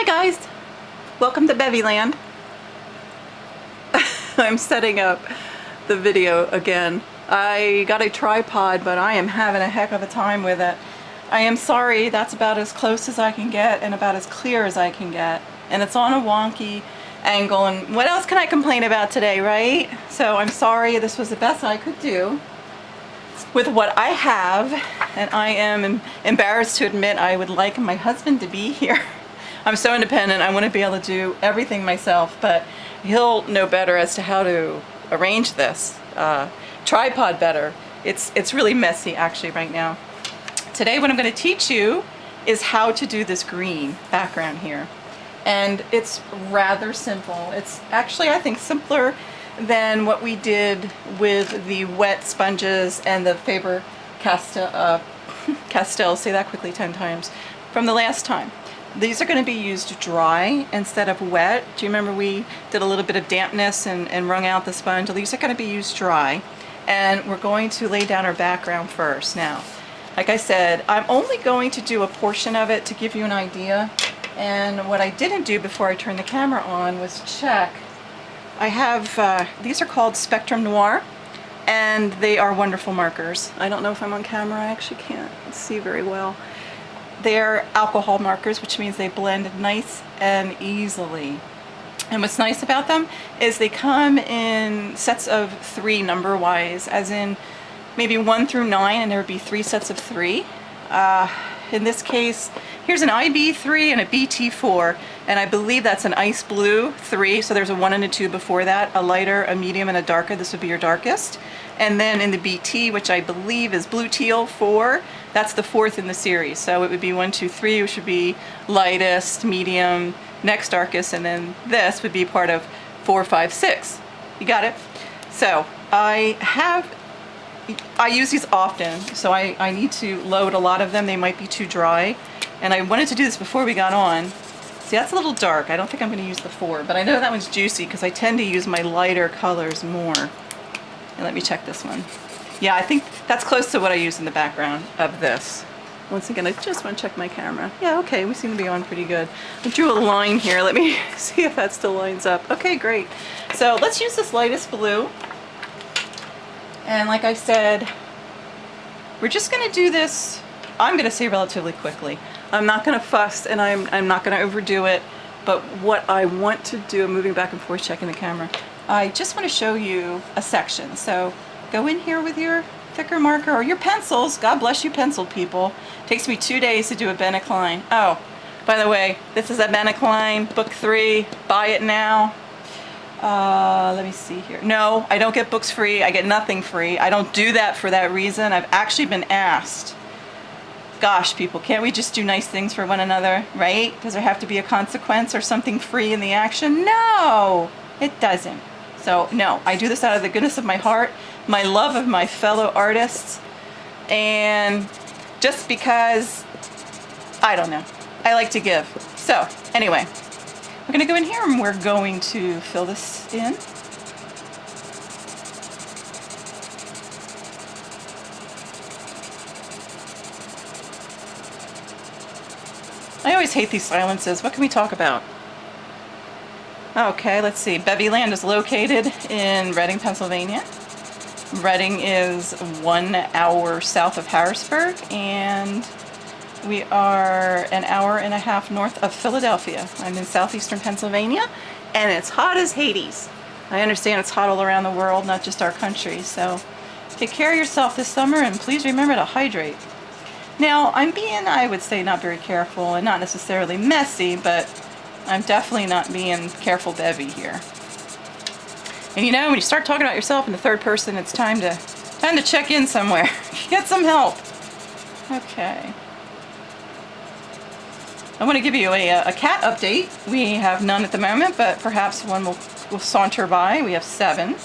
Hi guys, welcome to Bevy land. I'm setting up the video again. I got a tripod, but I am having a heck of a time with it. I am sorry, that's about as close as I can get and about as clear as I can get. And it's on a wonky angle, and what else can I complain about today, right? So I'm sorry, this was the best I could do with what I have, and I am embarrassed to admit I would like my husband to be here. I'm so independent, I want to be able to do everything myself, but he'll know better as to how to arrange this tripod better. It's really messy actually right now. Today what I'm going to teach you is how to do this green background here. And it's rather simple. It's actually, I think, simpler than what we did with the wet sponges and the Faber Castell, say that quickly 10 times, from the last time. These are going to be used dry instead of wet. Do you remember we did a little bit of dampness and wrung out the sponge? These are going to be used dry, and we're going to lay down our background first. Now, like I said, I'm only going to do a portion of it to give you an idea. And what I didn't do before I turned the camera on was check. I have, these are called Spectrum Noir, and they are wonderful markers. I don't know if I'm on camera, I actually can't see very well. They're alcohol markers, which means they blend nice and easily. And what's nice about them is they come in sets of 3 number-wise, as in maybe 1 through 9, and there would be 3 sets of 3. In this case, here's an IB3 and a BT4, and I believe that's an ice blue 3, so there's a 1 and a 2 before that, a lighter, a medium, and a darker. This would be your darkest. And then in the BT, which I believe is blue teal 4, that's the 4th in the series. So it would be 1, 2, 3, which would be lightest, medium, next darkest, and then this would be part of 4, 5, 6. You got it? So I use these often, so I need to load a lot of them. They might be too dry, and I wanted to do this before we got on. See, that's a little dark. I don't think I'm going to use the 4, but I know that one's juicy because I tend to use my lighter colors more. And let me check this one. Yeah, I think that's close to what I use in the background of this. Once again, I just want to check my camera. Yeah, okay, we seem to be on pretty good. I drew a line here. Let me see if that still lines up. Okay, great. So let's use this lightest blue. And like I said, we're just going to do this, I'm going to say relatively quickly. I'm not going to fuss, and I'm not going to overdo it, but what I want to do, I'm moving back and forth checking the camera, I just want to show you a section. So go in here with your thicker marker or your pencils. God bless you pencil people. It takes me 2 days to do a Bennett Klein. Oh, by the way, this is a Bennett Klein, book 3, buy it now. Let me see here. No, I don't get books free. I get nothing free. I don't do that for that reason. I've actually been asked, gosh, people, can't we just do nice things for one another, right? Does there have to be a consequence or something free in the action? No, it doesn't. So no, I do this out of the goodness of my heart, my love of my fellow artists, and just because, I don't know, I like to give. So anyway, we're going to go in here and we're going to fill this in. I always hate these silences. What can we talk about? Okay, let's see. Bevy land is located in Reading, Pennsylvania. Reading is 1 hour south of Harrisburg, and we are an hour and a half north of Philadelphia. I'm in southeastern Pennsylvania, and it's hot as Hades. I understand it's hot all around the world, not just our country, so take care of yourself this summer, and please remember to hydrate. Now, I'm being, I would say, not very careful and not necessarily messy, but I'm definitely not being careful Bevy here. And you know, when you start talking about yourself in the third person, it's time to check in somewhere. Get some help. Okay. I want to give you a cat update. We have none at the moment, but perhaps one will saunter by. We have 7.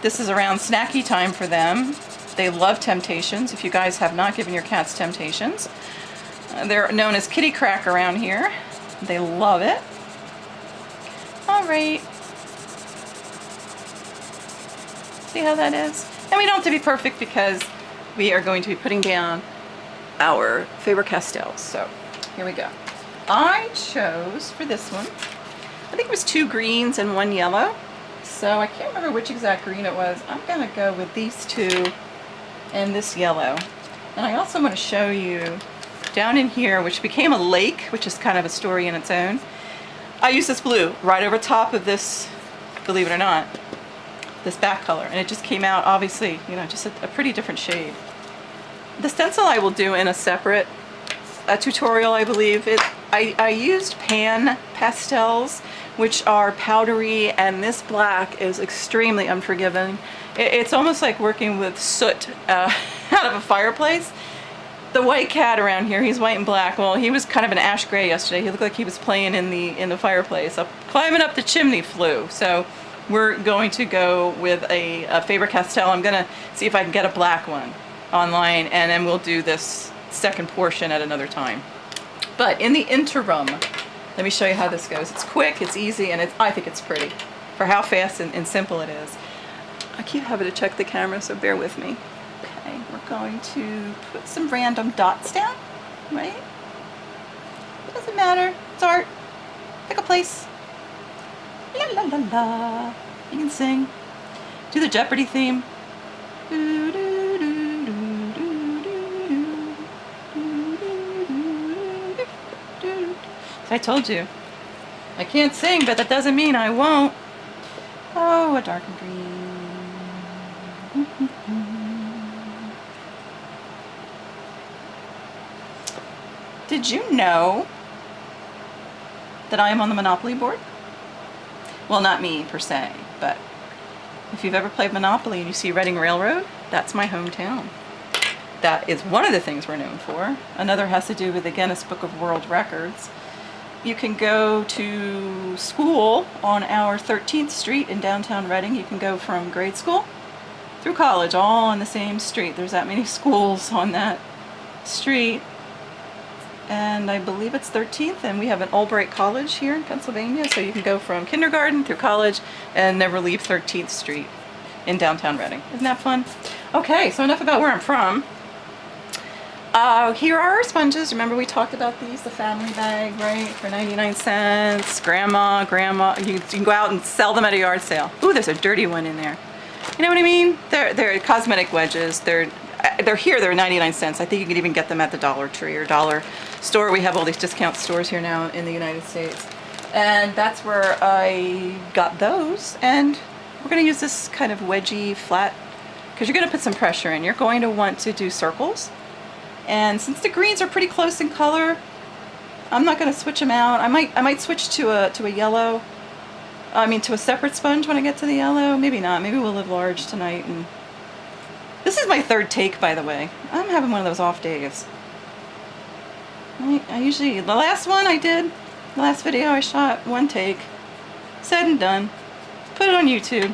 This is around snacky time for them. They love Temptations. If you guys have not given your cats Temptations, they're known as kitty crack around here. They love it. All right. See how that is? And we don't have to be perfect because we are going to be putting down our Faber Castell. So here we go. I chose for this one, I think it was 2 greens and 1 yellow. So I can't remember which exact green it was. I'm gonna go with these 2 and this yellow. And I also want to show you down in here, which became a lake, which is kind of a story in its own. I used this blue right over top of this, believe it or not, this back color, and it just came out, obviously, you know, just a pretty different shade. The stencil I will do in a separate tutorial, I believe. I used pan pastels, which are powdery, and this black is extremely unforgiving. It's almost like working with soot out of a fireplace. The white cat around here, he's white and black. Well, he was kind of an ash gray yesterday. He looked like he was playing in the fireplace. Climbing up the chimney flue. So we're going to go with a Faber Castell. I'm gonna see if I can get a black one online, and then we'll do this second portion at another time. But in the interim, let me show you how this goes. It's quick, it's easy, and I think it's pretty for how fast and simple it is. I keep having to check the camera, so bear with me. Okay, we're going to put some random dots down, right? It doesn't matter, it's art. Pick a place. La la la la. You can sing. Do the Jeopardy theme. Do, do, do, do, do, do, do, do. So I told you, I can't sing, but that doesn't mean I won't. Oh, a dark and green. Did you know that I am on the Monopoly board? Well, not me per se, but if you've ever played Monopoly and you see Reading Railroad, that's my hometown. That is one of the things we're known for. Another has to do with the Guinness Book of World Records. You can go to school on our 13th Street in downtown Reading. You can go from grade school through college, all on the same street. There's that many schools on that street. And I believe it's 13th, and we have an Albright College here in Pennsylvania, so you can go from kindergarten through college and never leave 13th Street in downtown Reading. Isn't that fun? Okay, so enough about where I'm from. Here are our sponges. Remember we talked about these, the family bag, right? For 99 cents. Grandma, you can go out and sell them at a yard sale. Ooh, there's a dirty one in there. You know what I mean? They're cosmetic wedges. They're here, they're 99 cents. I think you can even get them at the Dollar Tree or Dollar Store. We have all these discount stores here now in the United States. And that's where I got those. And we're gonna use this kind of wedgy, flat, because you're gonna put some pressure in. You're going to want to do circles. And since the greens are pretty close in color, I'm not gonna switch them out. I might switch to a yellow. To a separate sponge when I get to the yellow. Maybe not, maybe we'll live large tonight. And this is my third take, by the way. I'm having one of those off days. I usually, the last one I did, the last video I shot, one take. Said and done. Put it on YouTube.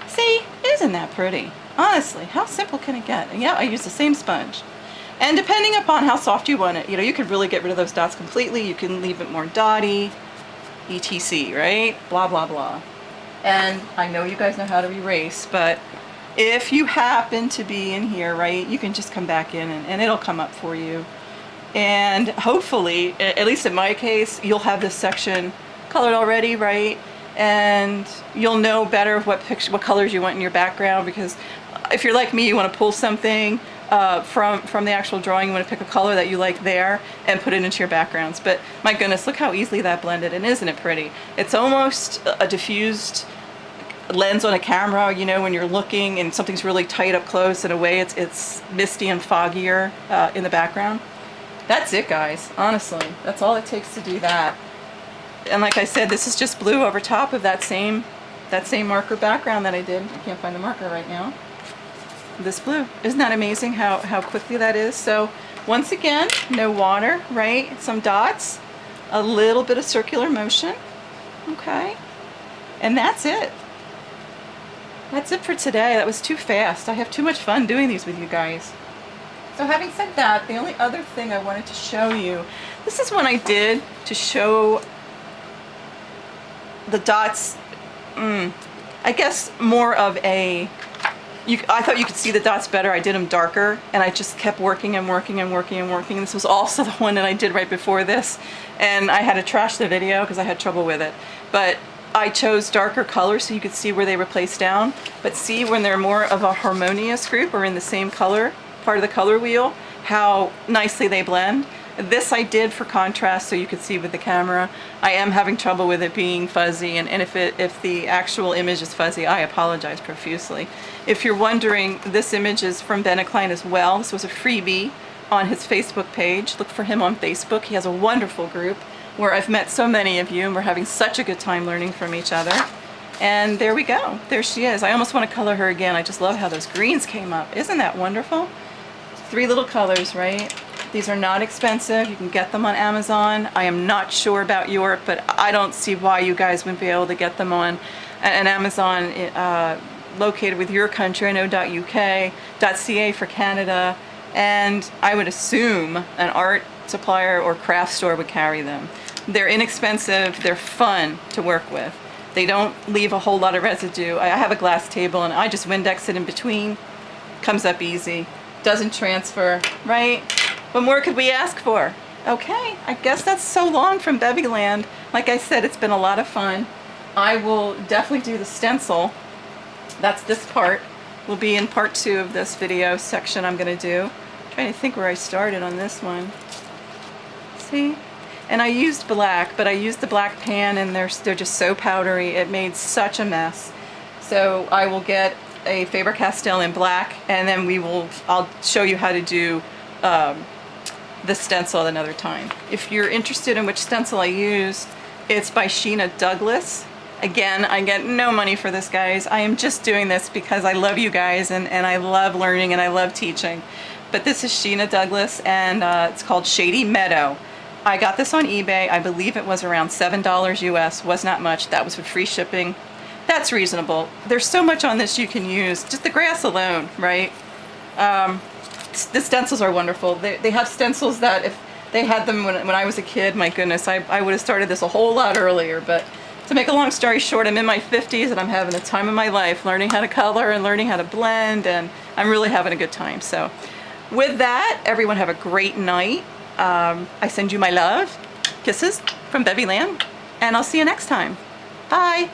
See, isn't that pretty? Honestly, how simple can it get? And yeah, I use the same sponge. And depending upon how soft you want it, you could really get rid of those dots completely. You can leave it more dotty, etc., right? Blah, blah, blah. And I know you guys know how to erase, but if you happen to be in here, right, you can just come back in and it'll come up for you. And hopefully, at least in my case, you'll have this section colored already, right? And you'll know better what colors you want in your background, because if you're like me, you want to pull something from the actual drawing, you want to pick a color that you like there and put it into your backgrounds. But my goodness, look how easily that blended, and isn't it pretty? It's almost a diffused lens on a camera, when you're looking and something's really tight up close. In a way, it's misty and foggier in the background. That's it, guys. Honestly, that's all it takes to do that. And like I said, this is just blue over top of that same marker background that I did. I can't find the marker right now. This blue. Isn't that amazing how quickly that is? So once again, no water, right? Some dots, a little bit of circular motion. Okay. And that's it. That's it for today. That was too fast. I have too much fun doing these with you guys. So having said that, the only other thing I wanted to show you, this is one I did to show the dots, I guess more of a I thought you could see the dots better. I did them darker, and I just kept working and working and working and working. This was also the one that I did right before this, and I had to trash the video because I had trouble with it. But I chose darker colors so you could see where they were placed down. But see when they're more of a harmonious group or in the same color, part of the color wheel, how nicely they blend. This I did for contrast so you could see with the camera. I am having trouble with it being fuzzy, and if the actual image is fuzzy, I apologize profusely. If you're wondering, this image is from Bennett Klein as well. This was a freebie on his Facebook page. Look for him on Facebook. He has a wonderful group where I've met so many of you, and we're having such a good time learning from each other. And there we go. There she is. I almost want to color her again. I just love how those greens came up. Isn't that wonderful? 3 little colors, right? These are not expensive. You can get them on Amazon. I am not sure about Europe, but I don't see why you guys wouldn't be able to get them on an Amazon located with your country. I know .uk, .ca for Canada, and I would assume an art supplier or craft store would carry them. They're inexpensive. They're fun to work with. They don't leave a whole lot of residue. I have a glass table, and I just Windex it in between. Comes up easy. Doesn't transfer, right? What more could we ask for? Okay, I guess that's so long from Bevy Land. Like I said, it's been a lot of fun. I will definitely do the stencil. That's this part. Will be in part 2 of this video section I'm going to do. I'm trying to think where I started on this one. See? And I used black, but I used the black pan, and they're just so powdery. It made such a mess. So I will get a Faber Castell in black, and then I'll show you how to do the stencil another time. If you're interested in which stencil I use, it's by Sheena Douglas. Again, I get no money for this, guys. I am just doing this because I love you guys, and I love learning and I love teaching. But this is Sheena Douglas, and it's called Shady Meadow. I got this on eBay. I believe it was around $7 US. Was not much. That was with free shipping. That's reasonable. There's so much on this you can use. Just the grass alone, right? The stencils are wonderful. They have stencils that if they had them when I was a kid, my goodness, I would have started this a whole lot earlier. But to make a long story short, I'm in my 50s and I'm having the time of my life learning how to color and learning how to blend, and I'm really having a good time. So with that, everyone have a great night. I send you my love. Kisses from Bevy Land, and I'll see you next time. Bye.